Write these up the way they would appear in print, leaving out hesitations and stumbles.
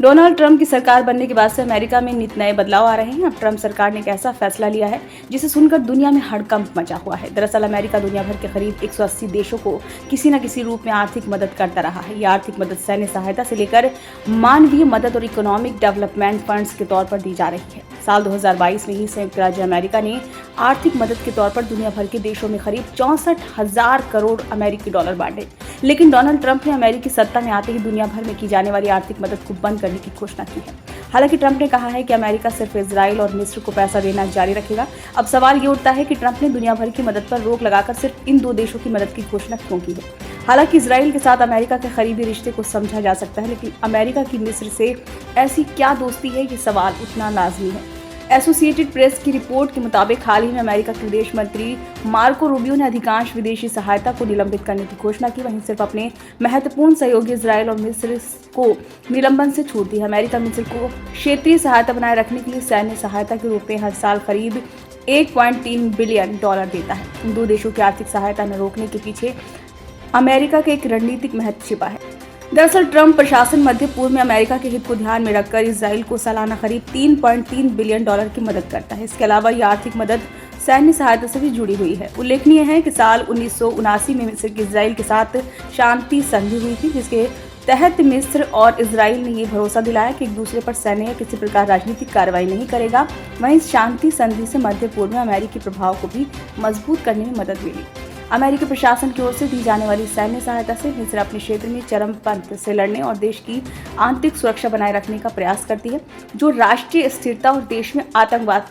Donald Trump की सरकार बनने के बाद से अमेरिका में नित नए बदलाव आ रहे हैं। अब ट्रंप सरकार ने एक ऐसा फैसला लिया है जिसे सुनकर दुनिया में हड़कंप मचा हुआ है। दरअसल अमेरिका दुनिया भर के करीब 180 देशों को किसी न किसी रूप में आर्थिक मदद करता रहा है। यह आर्थिक मदद सैन्य सहायता से लेकर मानवीय मदद और इकोनॉमिक डेवलपमेंट फंड्स के तौर पर दी जा रही है। साल 2022 में ही संयुक्त राज्य अमेरिका ने आर्थिक मदद के तौर पर दुनिया भर के देशों में करीब 64,000 करोड़ अमेरिकी डॉलर बांटे। लेकिन डोनाल्ड ट्रंप ने अमेरिकी सत्ता में आते ही दुनिया भर में की जाने वाली आर्थिक मदद को बंद करने की घोषणा की है। हालांकि ट्रंप ने कहा है कि अमेरिका सिर्फ इजराइल और मिस्र को पैसा देना जारी रखेगा। अब सवाल ये उठता है कि ट्रंप ने दुनिया भर की मदद पर रोक लगाकर सिर्फ इन 2 देशों की मदद की घोषणा क्यों की है। हालांकि इजराइल के साथ अमेरिका के करीबी रिश्ते को समझा जा सकता है, लेकिन अमेरिका की मिस्र से ऐसी क्या दोस्ती है, ये सवाल उठना लाजमी है। एसोसिएटेड प्रेस की रिपोर्ट के मुताबिक हाल ही में अमेरिका के विदेश मंत्री मार्को रूबियो ने अधिकांश विदेशी सहायता को निलंबित करने की घोषणा की। वहीं सिर्फ अपने महत्वपूर्ण सहयोगी इजराइल और मिस्र को निलंबन से छूट दी है। अमेरिका मिस्र को क्षेत्रीय सहायता बनाए रखने के लिए सैन्य सहायता के रूप में हर साल करीब 1.3 बिलियन डॉलर देता है। इन 2 देशों की आर्थिक सहायता न रोकने के पीछे अमेरिका का एक रणनीतिक महत्व छिपा है। दरअसल ट्रंप प्रशासन मध्य पूर्व में अमेरिका के हित को ध्यान में रखकर इजराइल को सालाना करीब 3.3 बिलियन डॉलर की मदद करता है। इसके अलावा यह आर्थिक मदद सैन्य सहायता से भी जुड़ी हुई है। उल्लेखनीय है कि साल 1979 में मिस्र की इजराइल के साथ शांति संधि हुई थी, जिसके तहत मिस्र और इजराइल ने ये भरोसा दिलाया कि एक दूसरे पर सैन्य या किसी प्रकार राजनीतिक कार्रवाई नहीं करेगा। वहीं इस शांति संधि से मध्य पूर्व में अमेरिकी प्रभाव को भी मजबूत करने में मदद मिली। अमेरिकी प्रशासन की ओर से दी जाने वाली सैन्य सहायता से मिस्र अपने क्षेत्र में चरमपंथ से लड़ने और देश की आंतरिक सुरक्षा बनाए रखने का प्रयास करती है, जो राष्ट्रीय स्थिरता और देश में आतंकवाद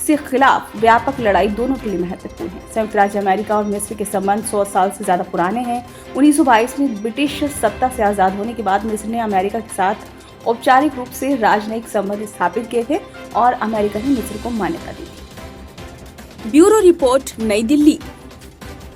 से खिलाफ व्यापक लड़ाई दोनों के लिए महत्वपूर्ण है। संयुक्त राज्य अमेरिका और मिस्र के संबंध 100 साल से ज्यादा पुराने हैं। 1922 में ब्रिटिश सत्ता से आजाद होने के बाद मिस्र ने अमेरिका के साथ औपचारिक रूप से राजनयिक संबंध स्थापित किए थे और अमेरिका ने मिस्र को मान्यता दी थी। ब्यूरो रिपोर्ट, नई दिल्ली।